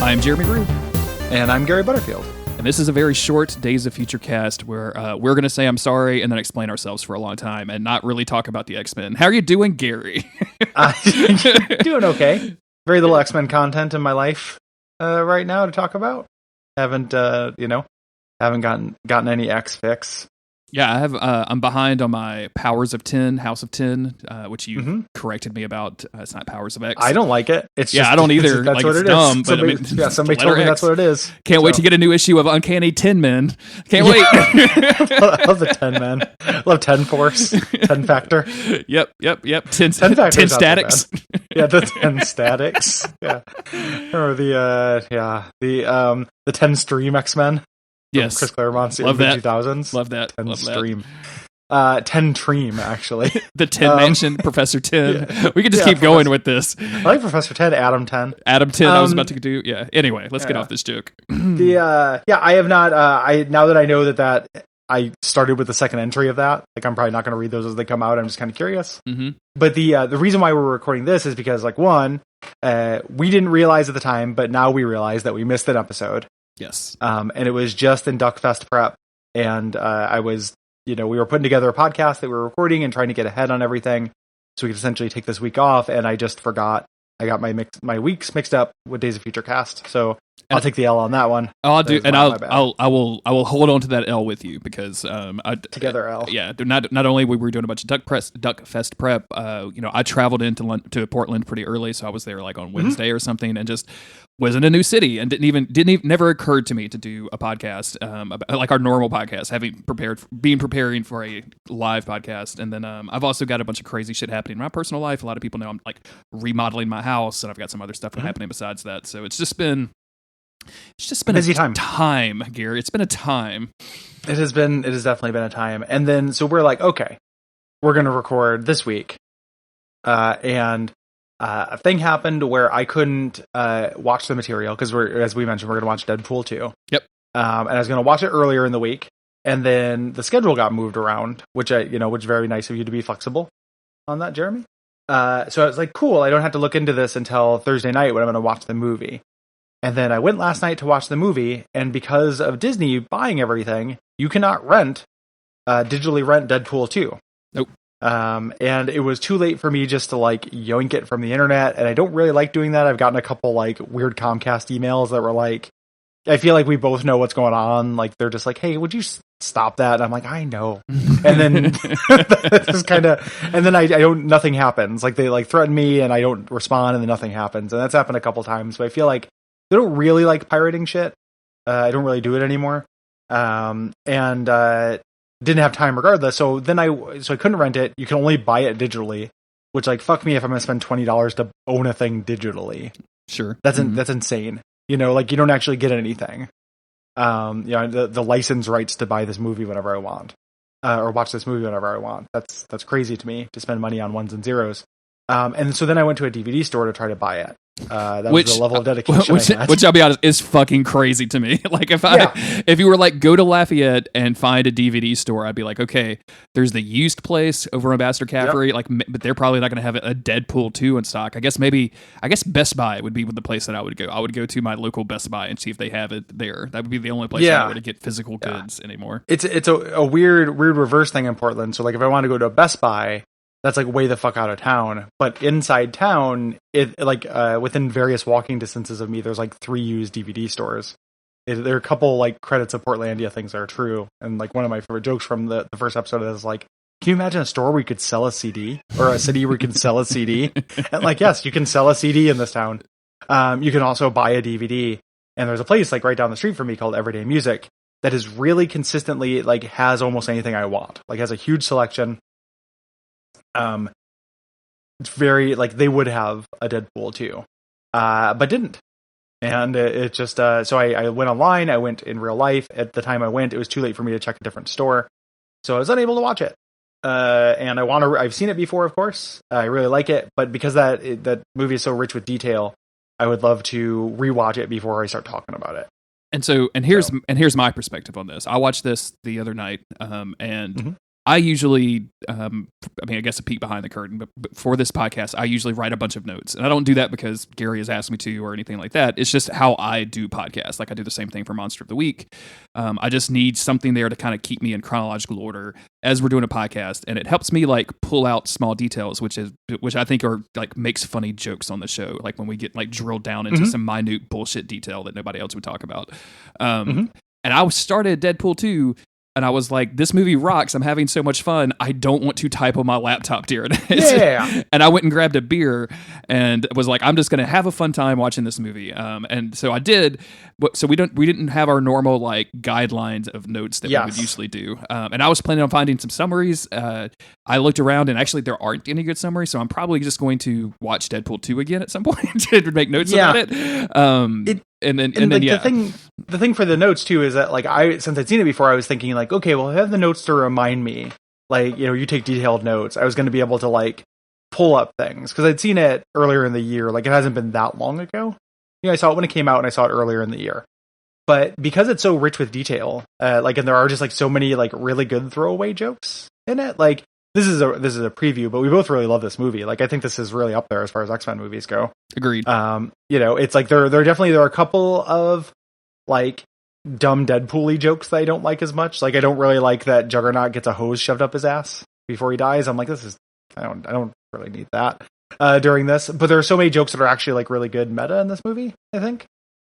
I'm Jeremy Brew. And I'm Gary Butterfield. And this is a very short Days of Future cast where we're going to say I'm sorry and then explain ourselves for a long time and not really talk about the X-Men. How are you doing, Gary? Doing okay. Very little X-Men content in my life right now to talk about. Haven't gotten any X-Fix. Yeah, I'm behind on my Powers of 10, House of 10, which you corrected me about. It's not Powers of X. I don't like it. It's just, I don't either. That's like, what it's it dumb, is. But somebody told me that's what it is. Can't wait to get a new issue of Uncanny 10 Men. Can't wait. I love the 10 men. I love 10 Force, 10 Factor. Yep. 10 Statics. Yeah, the 10 Statics. Yeah. Or the 10 Stream X-Men. Yes. Chris Claremont's Love that. 2000s. Love that. 10 Love Stream. 10 Treem, actually. The 10 Mansion, Professor 10. Yeah. We could just keep going with this. I like Professor 10, Adam 10. Adam 10, I was about to do. Yeah. Anyway, let's get off this joke. I have not. Now that I know that I started with the second entry of that, like I'm probably not going to read those as they come out. I'm just kind of curious. Mm-hmm. But the reason why we're recording this is because, like, one, we didn't realize at the time, but now we realize that we missed an episode. Yes. And it was just in Duckfest prep, and I was, we were putting together a podcast that we were recording and trying to get ahead on everything, so we could essentially take this week off. And I just forgot. I got my weeks mixed up with Days of Future Cast, so I'll take the L on that one. I'll will hold on to that L with you because together L. Yeah, not only we were doing a bunch of Duckfest prep. I traveled to Portland pretty early, so I was there like on Wednesday or something, and just was in a new city and never occurred to me to do a podcast like our normal podcast, preparing for a live podcast. And then I've also got a bunch of crazy shit happening in my personal life. A lot of people know I'm like remodeling my house, and I've got some other stuff happening besides that. So it's just been a busy time, Gary. It's been a time. It has definitely been a time. And then so we're like, okay, we're gonna record this week, and a thing happened where I couldn't watch the material because as we mentioned, we're going to watch Deadpool 2. Yep. And I was going to watch it earlier in the week, and then the schedule got moved around, which is very nice of you to be flexible on that, Jeremy. So I was like, cool, I don't have to look into this until Thursday night when I'm going to watch the movie. And then I went last night to watch the movie, and because of Disney buying everything, you cannot digitally rent Deadpool 2. Nope. And it was too late for me just to like yoink it from the internet, and I don't really like doing that. I've gotten a couple like weird Comcast emails that were like, I feel like we both know what's going on. Like they're just like, hey, would you stop that? And I'm like, I know. And then just kind of, and then I don't, nothing happens. Like they like threaten me and I don't respond, and then nothing happens. And that's happened a couple times. But I feel like they don't really like pirating shit. I don't really do it anymore. Didn't have time regardless, so I couldn't rent it. You can only buy it digitally, which like fuck me if I'm gonna spend $20 to own a thing digitally. Sure, that's insane. Like you don't actually get anything. The license rights to buy this movie whenever I want, or watch this movie whenever I want. That's crazy to me to spend money on ones and zeros. And so then I went to a DVD store to try to buy it. That was the level of dedication which I'll be honest is fucking crazy to me. Like if you were like go to Lafayette and find a DVD store, I'd be like, okay, there's the used place over on Ambassador Caffrey, but they're probably not going to have a Deadpool 2 in stock. I guess Best Buy would be the place that I would go. I would go to my local Best Buy and see if they have it there. That would be the only place I would get physical goods anymore. It's a weird reverse thing in Portland. So like if I want to go to a Best Buy, that's like way the fuck out of town. But inside town, within various walking distances of me, there's like 3 used DVD stores. There are a couple like credits of Portlandia things that are true. And like one of my favorite jokes from the first episode is like, can you imagine a store where you could sell a CD, or a city where you could sell a CD? And like, yes, you can sell a CD in this town. You can also buy a DVD. And there's a place like right down the street from me called Everyday Music that is really consistently like has almost anything I want. Like has a huge selection. It's very like they would have a Deadpool 2, but didn't. And it just so I went online. I went in real life. At the time I went, it was too late for me to check a different store, so I was unable to watch it. And I've seen it before, of course. I really like it, but because that movie is so rich with detail, I would love to rewatch it before I start talking about it. And here's my perspective on this. I watched this the other night, and I usually, I guess a peek behind the curtain, but for this podcast, I usually write a bunch of notes. And I don't do that because Gary has asked me to or anything like that. It's just how I do podcasts. Like I do the same thing for Monster of the Week. I just need something there to kind of keep me in chronological order as we're doing a podcast. And it helps me like pull out small details, which I think are like makes funny jokes on the show. Like when we get like drilled down into some minute bullshit detail that nobody else would talk about. And I started Deadpool 2. And I was like, this movie rocks. I'm having so much fun. I don't want to type on my laptop during it. Yeah. And I went and grabbed a beer and was like, I'm just going to have a fun time watching this movie. And so I did. So we didn't have our normal like guidelines of notes that we would usually do. And I was planning on finding some summaries. I looked around and actually there aren't any good summaries. So I'm probably just going to watch Deadpool 2 again at some point to make notes about it. The thing for the notes too is that like since I'd seen it before, I was thinking like, okay, well, I have the notes to remind me, like, you take detailed notes. I was going to be able to like pull up things because I'd seen it earlier in the year. Like it hasn't been that long ago. I saw it when it came out and I saw it earlier in the year. But because it's so rich with detail, and there are just like so many like really good throwaway jokes in it. Like this is a preview, but we both really love this movie. Like I think this is really up there as far as X-Men movies go. Agreed. It's like there are a couple of like dumb Deadpool-y jokes that I don't like as much. Like I don't really like that Juggernaut gets a hose shoved up his ass before he dies. I'm like, I don't really need that during this. But there are so many jokes that are actually like really good meta in this movie, I think.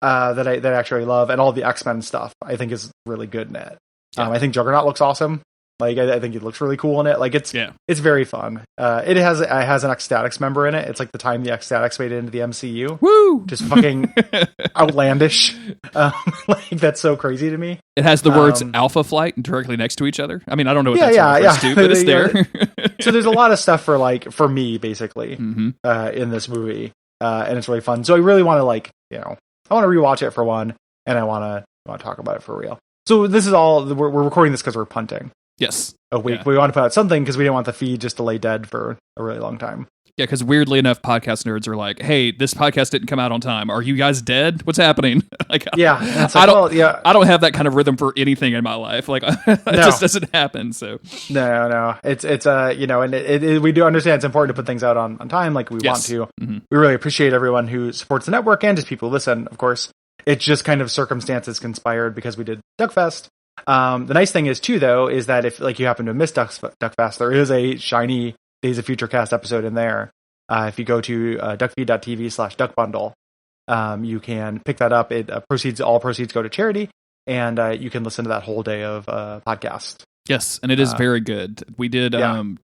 That I actually love, and all the X-Men stuff I think is really good in it. I think Juggernaut looks awesome. Like I think it looks really cool in it. Like it's very fun. It has an Ecstatics member in it. It's like the time the Ecstatics made it into the MCU. Woo! Just fucking outlandish. Like that's so crazy to me. It has the words Alpha Flight directly next to each other. I mean, I don't know what that's to, but it's there. So there's a lot of stuff for me basically in this movie, and it's really fun. So I really want to I want to rewatch it for one, and I want to talk about it for real. So this is all we're recording this because we're punting. Yes. A week. Yeah. We want to put out something because we didn't want the feed just to lay dead for a really long time. Yeah, because weirdly enough, podcast nerds are like, "Hey, this podcast didn't come out on time. Are you guys dead? What's happening?" Like, I don't have that kind of rhythm for anything in my life. Like, it just doesn't happen. So no, it's and we do understand it's important to put things out on time, like we want to. Mm-hmm. We really appreciate everyone who supports the network and just people who listen. Of course, it's just kind of circumstances conspired because we did Duckfest. The nice thing is too, though, is that if like you happen to miss Duckfest, there is a shiny Days of Future Cast episode in there. If you go to Duckfeed.tv/duckbundle, you can pick that up. All proceeds go to charity, and you can listen to that whole day of podcast. Yes, and it is very good. We did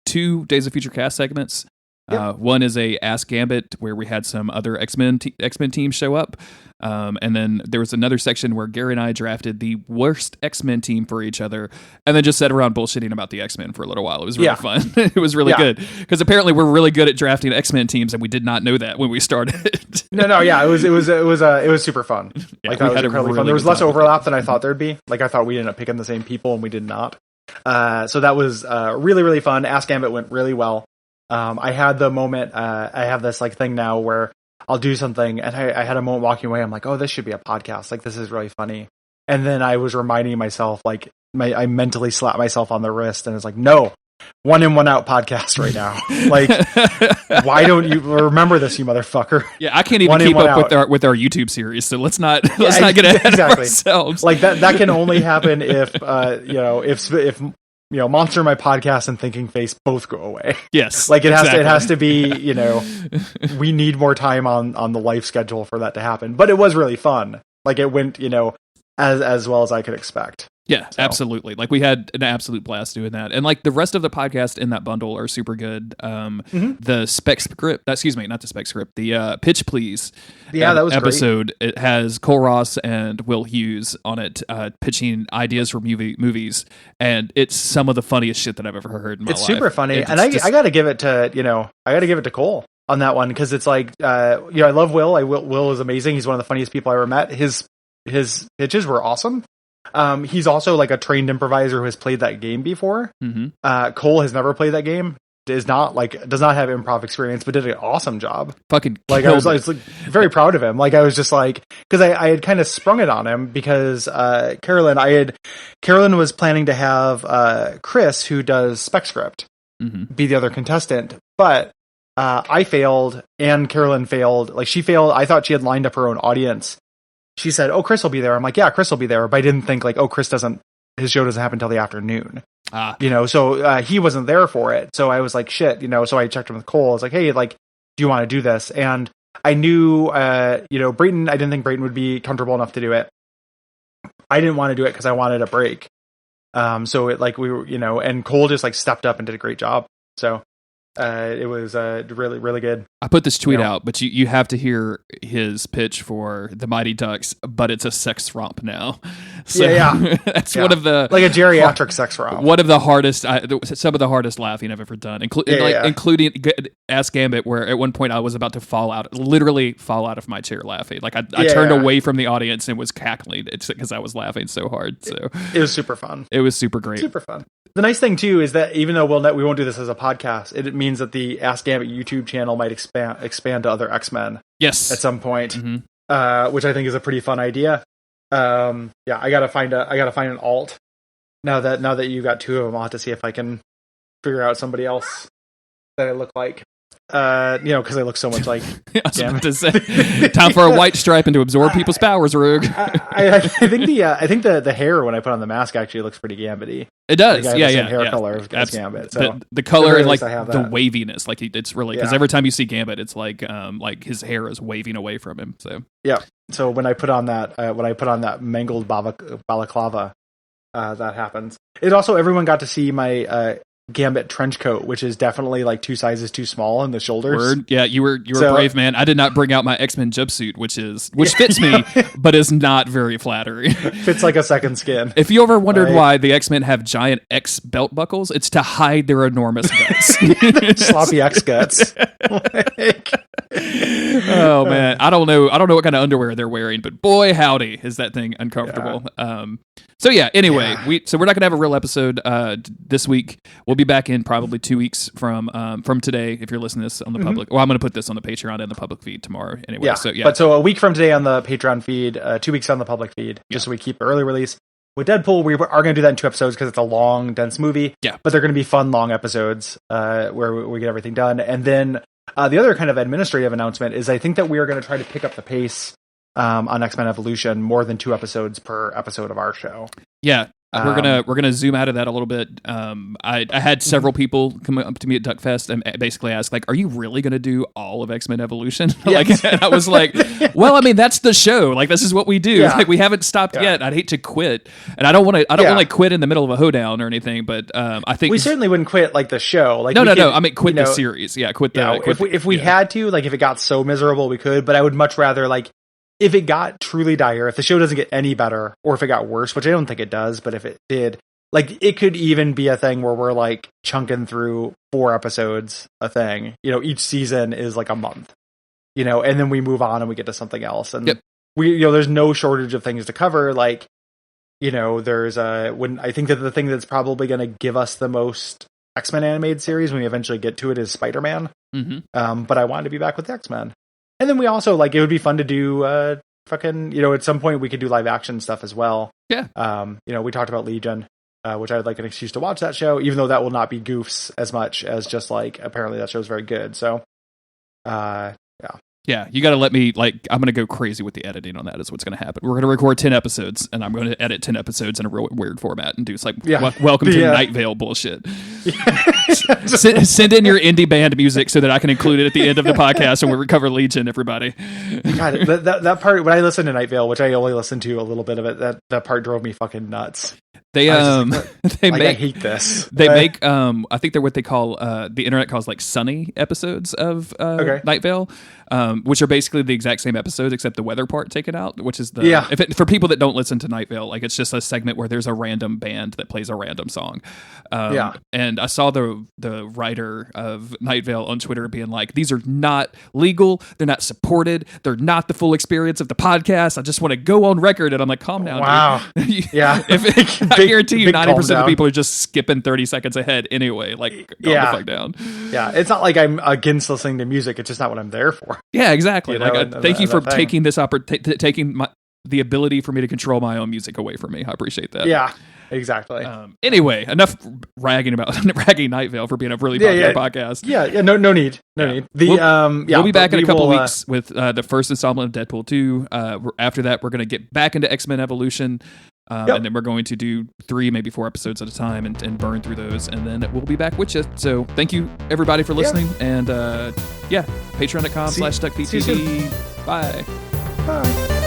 2 Days of Future Cast segments. One is a Ask Gambit where we had some other X-Men teams show up. And then there was another section where Gary and I drafted the worst X-Men team for each other and then just sat around bullshitting about the X-Men for a little while. It was really fun. It was really good because apparently we're really good at drafting X-Men teams and we did not know that when we started. It was super fun. Yeah, like that was incredibly fun. There was less overlap than I thought there'd be. Like I thought we'd end up picking the same people and we did not. So that was really, really fun. Ask Gambit went really well. I had the moment, I have this like thing now where I'll do something and I had a moment walking away. I'm like, oh, this should be a podcast. Like, this is really funny. And then I was reminding myself, like I mentally slapped myself on the wrist and it's like, no, 1 in 1 out podcast right now. Like, why don't you remember this, you motherfucker? Yeah. I can't even keep up with our YouTube series. So let's not get ahead of ourselves. Like that can only happen if, if Monster, my podcast, and Thinking Face both go away. Yes, like it has to be. We need more time on the life schedule for that to happen. But it was really fun. Like it went, as well as I could expect. Yeah, so. Absolutely. Like we had an absolute blast doing that, and like the rest of the podcast in that bundle are super good. The spec script, not the spec script, the Pitch Please, that was episode. Great. It has Cole Ross and Will Hughes on it, pitching ideas for movies, and it's some of the funniest shit that I've ever heard in my life. It's super funny, and I got to give it to Cole on that one because it's like I love Will. Will is amazing. He's one of the funniest people I ever met. His pitches were awesome. He's also like a trained improviser who has played that game before. Mm-hmm. Cole has never played that game. does not have improv experience, but did an awesome job. Fucking like I was like very proud of him. Like I was just like, because I had kind of sprung it on him because Carolyn was planning to have Chris, who does spec script, be the other contestant, but I failed and Carolyn failed. Like she failed. I thought she had lined up her own audience. She said, "Oh, Chris will be there." I'm like, "Yeah, Chris will be there," but I didn't think like, "Oh, his show doesn't happen until the afternoon." So he wasn't there for it. So I was like, shit, so I checked him with Cole. I was like, hey, like, do you want to do this? And I knew, Brayton, I didn't think Brayton would be comfortable enough to do it. I didn't want to do it because I wanted a break. So it like we were, and Cole just like stepped up and did a great job. So it was really, really good. I put this tweet out, but you have to hear his pitch for the Mighty Ducks, but it's a sex romp now. So that's one of the like a geriatric sex romp. One of the hardest, some of the hardest laughing I've ever done, including Ask Gambit, where at one point I was about to literally fall out of my chair laughing. Like I turned away from the audience and was cackling. It's because I was laughing so hard. So it was super fun. It was super great. Super fun. The nice thing too is that even though we won't do this as a podcast, it means that the Ask Gambit YouTube channel might expand to other X-Men. Yes, at some point, which I think is a pretty fun idea. I gotta find an alt. Now that you got two of them, I'll have to see if I can figure out somebody else that I look like. Because I look so much like. I was about to say, time for a white stripe and to absorb people's powers, Rogue. I think the hair when I put on the mask actually looks pretty Gambit-y. It does, hair color as Gambit. So the color and like the waviness, like it's really because every time you see Gambit, it's like his hair is waving away from him. So yeah. So when I put on that mangled balaclava, that happens. It also everyone got to see my Gambit trench coat, which is definitely like 2 sizes too small in the shoulders. Word. Yeah, you were a brave man. I did not bring out my X-Men jumpsuit, which fits me, but is not very flattering. Fits like a second skin. If you ever wondered why the X-Men have giant X belt buckles, it's to hide their enormous guts. Sloppy X guts. Oh man, I don't know what kind of underwear they're wearing, but boy howdy is that thing uncomfortable. So yeah, anyway, we're not gonna have a real episode this week. We'll be back in probably 2 weeks from today if you're listening to this on the public. Well, I'm gonna put this on the Patreon and the public feed tomorrow anyway. So a week from today on the Patreon feed, 2 weeks on the public feed, just so we keep early release. With Deadpool, we are going to do that in 2 episodes because it's a long, dense movie. Yeah. But they're going to be fun, long episodes where we get everything done. And then the other kind of administrative announcement is I think that we are going to try to pick up the pace on X-Men Evolution, more than 2 episodes per episode of our show. Yeah. We're gonna zoom out of that a little bit. I had several people come up to me at Duckfest and basically ask, like, "Are you really gonna do all of X-Men Evolution?" Like, and I was like, "Well, I mean, that's the show. Like, this is what we do. Yeah. Like, we haven't stopped yet. I'd hate to quit, and I don't want to quit in the middle of a hoedown or anything. But I think we certainly wouldn't quit like the show. Like, no. I mean, quit the series. Yeah, quit the. If we had to, like, if it got so miserable, we could. But I would much rather like. If it got truly dire, if the show doesn't get any better, or if it got worse, which I don't think it does, but if it did, like, it could even be a thing where we're like chunking through 4 episodes a thing. Each season is like a month, and then we move on and we get to something else. And we, there's no shortage of things to cover. Like, there's when I think that the thing that's probably going to give us the most X-Men animated series when we eventually get to it is Spider-Man. But I wanted to be back with the X-Men. And then we also, like, it would be fun to do at some point we could do live action stuff as well. Yeah. We talked about Legion, which I would like an excuse to watch that show, even though that will not be goofs as much as just, like, apparently that show's very good. So, yeah. Yeah, you got to let me, like, I'm going to go crazy with the editing on that is what's going to happen. We're going to record 10 episodes, and I'm going to edit 10 episodes in a real weird format and do like, welcome to Night Vale bullshit. Send in your indie band music so that I can include it at the end of the podcast when we recover Legion, everybody. God, that part, when I listened to Night Vale, which I only listened to a little bit of it, that part drove me fucking nuts. I hate this. They make I think they're what they call the internet calls like sunny episodes of Night Vale. which are basically the exact same episodes except the weather part taken out, which is for people that don't listen to Night Vale, like it's just a segment where there's a random band that plays a random song. And I saw the writer of Night Vale on Twitter being like, these are not legal, they're not supported, they're not the full experience of the podcast. I just want to go on record. And I'm like, calm down. Wow. Yeah. I guarantee you 90% of people are just skipping 30 seconds ahead anyway. Like, calm the fuck down. Yeah. It's not like I'm against listening to music. It's just not what I'm there for. Yeah, exactly. You know, like, thank you for taking this taking the ability for me to control my own music away from me. I appreciate that. Yeah, exactly. Anyway, enough ragging Night Vale for being a really popular podcast. Yeah. No need. We'll be back in a couple weeks with the first installment of Deadpool 2. After that, we're going to get back into X-Men Evolution. And then we're going to do 3, maybe 4 episodes at a time and burn through those. And then we'll be back with you. So thank you, everybody, for listening. And patreon.com/Duckfeed.tv. Bye. Bye.